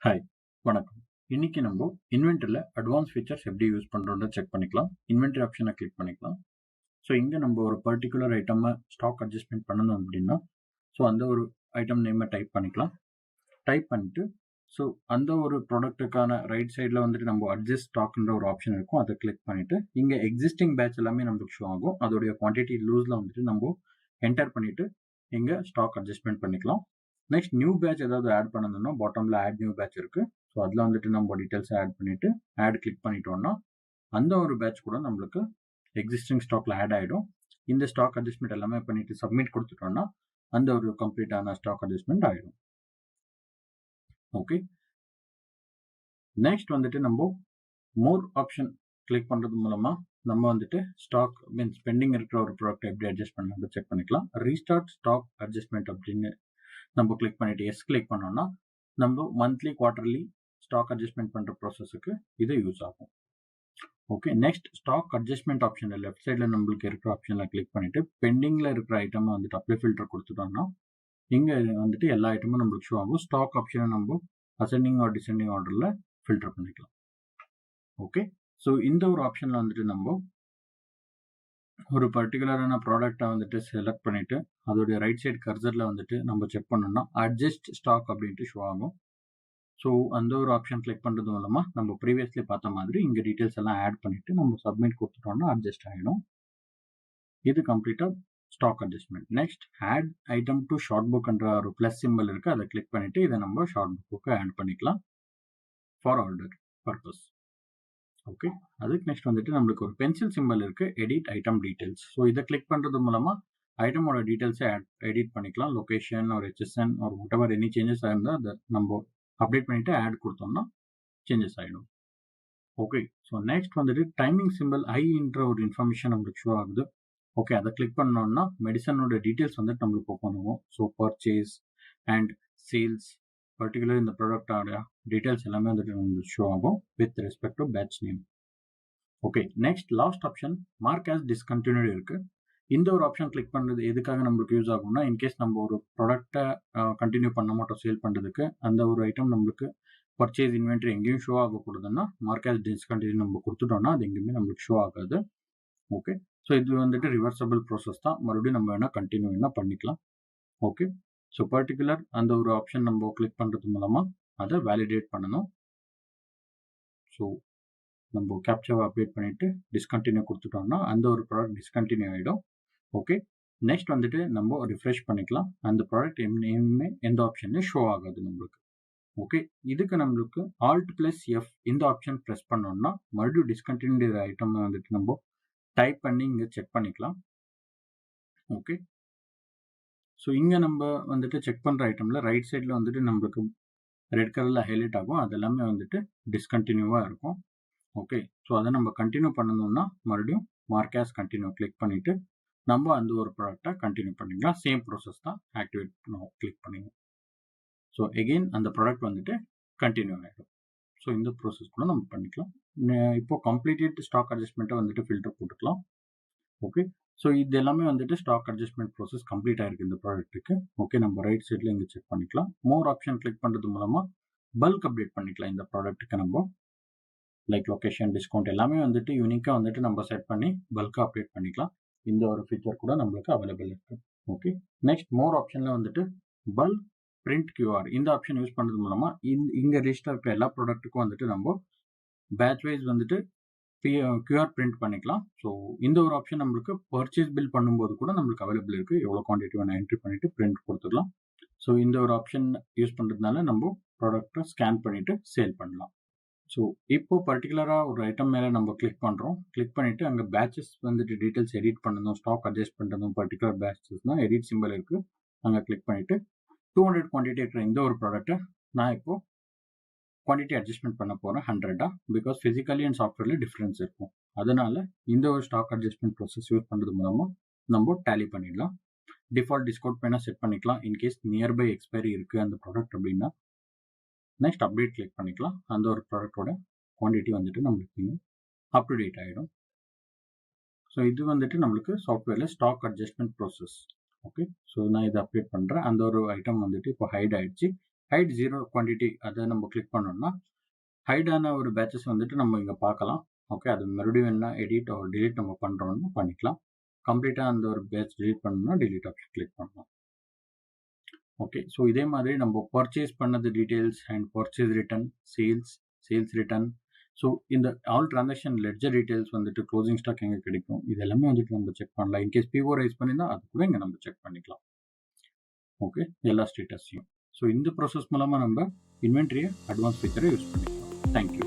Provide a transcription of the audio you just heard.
Hi, வணக்கம். இன்னைக்கு நம்ம இன்வென்டரியில் அட்வான்ஸ் ஃபீச்சர்ஸ் எப்படி யூஸ் பண்ணுறோன்னு செக் பண்ணிக்கலாம். இன்வென்டரி ஆப்ஷனை கிளிக் பண்ணிக்கலாம். ஸோ இங்கே நம்ம ஒரு பர்டிகுலர் ஐட்டமை ஸ்டாக் அட்ஜஸ்ட்மெண்ட் பண்ணணும் அப்படின்னா அந்த ஒரு ஐட்டம் நேமை டைப் பண்ணிக்கலாம். டைப் பண்ணிட்டு அந்த ஒரு ப்ராடக்ட்டுக்கான ரைட் சைடில் நம்ம அட்ஜஸ்ட் ஸ்டாக்ன்ற ஒரு ஆப்ஷன் இருக்கும். அதை கிளிக் பண்ணிவிட்டு இங்கே எக்ஸிஸ்டிங் பேட்ச் எல்லாமே நம்மளுக்கு ஷோ ஆகும். அதோடைய குவான்டிட்டி லூஸில் நம்ம என்டர் பண்ணிவிட்டு இங்கே ஸ்டாக் அட்ஜஸ்ட்மெண்ட் பண்ணிக்கலாம். நெக்ஸ்ட் நியூ பேட்ச் ஏதாவது ஆட் பண்ணணும்னா பாட்டமில் ஆட் நியூ பேட்ச் இருக்குது. ஸோ அதில் நம்ம டீட்டெயில்ஸை ஆட் பண்ணிவிட்டு ஆட் கிளிக் பண்ணிட்டோம்னா அந்த ஒரு பேட்ச் கூட நம்மளுக்கு எக்ஸிஸ்டிங் ஸ்டாக்ல ஆட் ஆகிடும். இந்த ஸ்டாக் அட்ஜஸ்ட்மெண்ட் எல்லாமே பண்ணிட்டு சப்மிட் கொடுத்துட்டோம்னா அந்த ஒரு கம்ப்ளீட்டான ஸ்டாக் அட்ஜஸ்ட்மெண்ட் ஆகிடும். ஓகே, நெக்ஸ்ட் நம்ம மோர் ஆப்ஷன் கிளிக் பண்ணுறது மூலமாக நம்ம ஸ்டாக் மீன்ஸ் பெண்டிங் இருக்கிற ஒரு ப்ராடக்ட் எப்படி அட்ஜஸ்ட் பண்ணலாம் செக் பண்ணிக்கலாம். ரீஸ்டார்ட் ஸ்டாக் அட்ஜஸ்ட்மெண்ட் அப்படின்னு நம்ம கிளிக் பண்ணிட்டு எஸ் கிளிக் பண்ணோம்னா நம்ம மந்த்லி குவார்டர்லி ஸ்டாக் அட்ஜஸ்ட்மெண்ட் பண்ணுற ப்ராசஸுக்கு இது யூஸ் ஆகும். ஓகே, நெக்ஸ்ட் ஸ்டாக் அட்ஜஸ்ட்மெண்ட் ஆப்ஷனில் லெஃப்ட் சைடில் நம்மளுக்கு இருக்கிற ஆப்ஷனில் கிளிக் பண்ணிட்டு பெண்டிங்கில் இருக்கிற ஐட்டமை அப்ளை ஃபில்டர் கொடுத்துட்டோம்னா இங்கே எல்லா ஐட்டமும் நம்மளுக்கு ஷோ ஆகும். ஸ்டாக் ஆப்ஷனை நம்ம அசெண்டிங் ஆர் டிசெண்டிங் ஆர்டரில் ஃபில்டர் பண்ணிக்கலாம். ஓகே, ஸோ இந்த ஒரு ஆப்ஷனில் நம்ம ஒரு பர்டிகுலரான ப்ராடக்டை செலக்ட் பண்ணிட்டு அதோடைய ரைட் சைடு கர்சரில் நம்ம செக் பண்ணோம்னா அட்ஜஸ்ட் ஸ்டாக் அப்படின்ட்டு ஷோ ஆகும். ஸோ அந்த ஒரு ஆப்ஷன் கிளிக் பண்ணுறது மூலமாக நம்ம ப்ரீவியஸ்லி பார்த்த மாதிரி இங்கே டீட்டெயில்ஸ் எல்லாம் ஆட் பண்ணிட்டு நம்ம சப்மிட் கொடுத்துட்டோம்னா அட்ஜஸ்ட் ஆகிடும். இது கம்ப்ளீட்டாக stock adjustment. Next add item to short புக்ன்ற ஒரு ப்ளஸ் சிம்பிள் இருக்குது. அதை கிளிக் பண்ணிட்டு இதை நம்ம ஷார்ட் புக்கு ஆட் பண்ணிக்கலாம் ஃபார் ஆர்டர் பர்பஸ். ஓகே, அதுக்கு நெக்ஸ்ட் நம்மளுக்கு ஒரு பென்சில் சிம்பிள் இருக்குது, எடிட் ஐட்டம் டீட்டெயில்ஸ். ஸோ இதை கிளிக் பண்ணுறது மூலமாக ஐட்டமோட டீட்டெயில்ஸை எடிட் பண்ணிக்கலாம். லொக்கேஷன் ஒரு HSN ஒரு whatever எனி சேஞ்சஸ் ஆயிருந்தால் அதை நம்ம அப்டேட் பண்ணிவிட்டு ஆட் கொடுத்தோம்னா சேஞ்சஸ் ஆகிடும். Okay, so next timing symbol ஐன்ற ஒரு இன்ஃபர்மேஷன் நம்மளுக்கு ஷோ ஆகுது. ஓகே, அதை கிளிக் பண்ணோம்னா மெடிசனோட டீட்டெயில்ஸ் நம்மளுக்கு ஓப்பன் ஆகும். So purchase and sales particular இந்த ப்ராடக்டோட டீட்டெயில்ஸ் எல்லாமே நம்மளுக்கு ஷோ ஆகும் with respect to batch name. Okay, next last option mark as discontinued இருக்குது. இந்த ஒரு ஆப்ஷன் கிளிக் பண்ணுறது எதுக்காக நம்மளுக்கு யூஸ் ஆகும்னா இன்கேஸ் நம்ம ஒரு ப்ராடக்டை கண்டினியூ பண்ண மாட்டோம் சேல் பண்ணுறதுக்கு, அந்த ஒரு ஐட்டம் நம்மளுக்கு பர்ச்சேஸ் இன்வென்ட்ரி எங்கேயும் ஷோ ஆகக்கூடாதுன்னா மார்க் ஆஸ் டிஸ்கண்டினியூ நம்ம கொடுத்துட்டோம்னா அது எங்கேயுமே நம்மளுக்கு ஷோ ஆகாது. ஓகே, ஸோ இது ரிவர்சபிள் ப்ராசஸ் தான், மறுபடியும் நம்ம வேணால் கண்டினியூ வேணால் பண்ணிக்கலாம். ஓகே, ஸோ பர்டிகுலர் அந்த ஒரு ஆப்ஷன் நம்ம கிளிக் பண்ணுறது மூலமாக அதை வேலிடேட் பண்ணணும். ஸோ நம்ம கேப்சாவை அப்டேட் பண்ணிவிட்டு டிஸ்கண்டினியூ கொடுத்துட்டோம்னா அந்த ஒரு ப்ராடக்ட் டிஸ்கண்டினியூ ஆகிடும். ஓகே, நெக்ஸ்ட் நம்ம ரிஃப்ரெஷ் பண்ணிக்கலாம். அந்த ப்ராடக்ட் நேமே எந்த ஆப்ஷன்லையும் ஷோ ஆகாது நம்மளுக்கு. ஓகே, இதுக்கு நம்மளுக்கு Alt+F இந்த ஆப்ஷன் ப்ரெஸ் பண்ணோம்னா மறுபடியும் டிஸ்கண்டினியூ ஐட்டம் நம்ம டைப் பண்ணி இங்கே செக் பண்ணிக்கலாம். ஓகே, ஸோ இங்கே நம்ம செக் பண்ணுற ஐட்டமில் ரைட் சைடில் நம்மளுக்கு ரெட் கலரில் ஹைலைட் ஆகும். அது எல்லாமே டிஸ்கண்டினியூவாக இருக்கும். ஓகே, ஸோ அதை நம்ம கண்டினியூ பண்ணணும்னா மறுபடியும் மார்க் ஆஸ் கண்டினியூ கிளிக் பண்ணிவிட்டு நம்ம அந்த ஒரு ப்ராடக்டை கண்டினியூ பண்ணிக்கலாம். சேம் ப்ராசஸ் தான், ஆக்டிவேட் கிளிக் பண்ணிங்க. ஸோ எகெயின் அந்த ப்ராடக்ட் கண்டினியூ ஆகிடும். ஸோ இந்த ப்ராசஸ் கூட நம்ம பண்ணிக்கலாம். இப்போ கம்ப்ளீட்டட் ஸ்டாக் அட்ஜஸ்ட்மெண்ட்டை ஃபில்டர் போட்டுக்கலாம். ஓகே, ஸோ இது எல்லாமே ஸ்டாக் அட்ஜஸ்ட்மெண்ட் ப்ராசஸ் கம்ப்ளீட் ஆகிருக்கு இந்த ப்ராடக்ட்டுக்கு. ஓகே, நம்ம ரைட் சைடில் இங்கே செக் பண்ணிக்கலாம். மோர் ஆப்ஷன் கிளிக் பண்ணுறது மூலமாக பல்க் அப்டேட் பண்ணிக்கலாம் இந்த ப்ராடக்ட்டுக்கு. நம்ம லைக் லொக்கேஷன் டிஸ்கவுண்ட் எல்லாமே யூனிக்காக நம்ம செட் பண்ணி பல்காக அப்டேட் பண்ணிக்கலாம். இந்த ஒரு ஃபீச்சர் கூட நம்மளுக்கு அவைலபிள் இருக்குது. ஓகே, நெக்ஸ்ட் மோர் ஆப்ஷனில் பல்க் பிரிண்ட் QR இந்த ஆப்ஷன் யூஸ் பண்ணுறது மூலமாக இங்கே ரிஜிஸ்டர் இருக்கிற எல்லா ப்ராடக்ட்டுக்கும் நம்ம பேட்ச் வைஸ் QR பிரிண்ட் பண்ணிக்கலாம். ஸோ இந்த ஒரு ஆப்ஷன் நம்மளுக்கு பர்ச்சேஸ் பில் பண்ணும்போது கூட நம்மளுக்கு அவைலபிள் இருக்குது. எவ்வளோ குவான்டிட்டி வேணும் என்ட்ரி பண்ணிவிட்டு பிரிண்ட் கொடுத்துக்கலாம். ஸோ இந்த ஒரு ஆப்ஷன் யூஸ் பண்ணுறதுனால நம்ம ப்ராடக்ட்டை ஸ்கேன் பண்ணிவிட்டு சேல் பண்ணலாம். ஸோ இப்போ பர்டிகுலராக ஒரு ஐட்டம் மேலே நம்ம கிளிக் பண்ணுறோம். கிளிக் பண்ணிவிட்டு அங்கே பேட்சஸ் டீட்டெயில்ஸ் எடிட் பண்ணணும், ஸ்டாக் அட்ஜஸ்ட் பண்ணணும். பர்டிகுலர் பேட்சஸ்னால் எடிட் சிம்பிள் இருக்குது, அங்கே கிளிக் பண்ணிவிட்டு 200 குவான்டிட்டி இருக்கிற இந்த ஒரு ப்ராடக்ட்டை நான் இப்போது குவான்டிட்டி அட்ஜஸ்ட்மெண்ட் பண்ண போகிறேன் 100 பிகாஸ் ஃபிசிக்கலி அண்ட் சாஃப்ட்வேரில் டிஃப்ரென்ஸ் இருக்கும். அதனால் இந்த ஒரு ஸ்டாக் அட்ஜஸ்ட்மெண்ட் ப்ராசஸ் யூஸ் பண்ணுறது மூலமாக நம்ம டேலி பண்ணிடலாம். டிஃபால்ட் டிஸ்கவுண்ட் வேணால் செட் பண்ணிக்கலாம் இன்கேஸ் நியர்பை எக்ஸ்பைரி இருக்குது அந்த ப்ராடக்ட் அப்படின்னா. நெக்ஸ்ட் அப்டேட் கிளிக் பண்ணிக்கலாம். அந்த ஒரு ப்ராடக்டோட குவான்டிட்டி நம்மளுக்கு அப் டு டேட் ஆகிடும். ஸோ இது நம்மளுக்கு சாஃப்ட்வேரில் stock adjustment process. Okay, so நான் இதை அப்டேட் பண்ணுறேன். அந்த ஒரு ஐட்டம் இப்போ ஹைட் ஆகிடுச்சு. ஹைட் 0 குவான்டிட்டி அதை நம்ம கிளிக் பண்ணோம்னா ஹைடான ஒரு பேட்சஸ் வந்துட்டு நம்ம இங்கே பார்க்கலாம். ஓகே, அது மறுபடியும் என்ன எடிட் ஒரு டிலீட் நம்ம பண்ணுறோம்னு பண்ணிக்கலாம். கம்ப்ளீட்டாக அந்த ஒரு பேட்ச் டிலீட் பண்ணணும்னா டிலீட் ஆப்ஷன் கிளிக் பண்ணலாம். ஓகே, ஸோ இதே மாதிரி நம்ம பர்ச்சேஸ் பண்ணது details and purchase return, sales return, so இந்த ஆல் டிரான்சாக்ஷன் லெட்ஜர் டீட்டெயில்ஸ் வந்துட்டு க்ளோசிங் ஸ்டாக் எங்கே கிடைக்கும், இது எல்லாமே வந்துட்டு நம்ம செக் பண்ணலாம். இன்கேஸ் பிஓ ரைஸ் பண்ணியிருந்தால் அது கூட இங்கே நம்ம செக் பண்ணிக்கலாம். ஓகே, எல்லா ஸ்டேட்டஸையும். ஸோ இந்த ப்ராசஸ் மூலமாக நம்ம இன்வென்ட்ரியை அட்வான்ஸ் ஃபீச்சரை யூஸ் பண்ணிக்கலாம். தேங்க்யூ.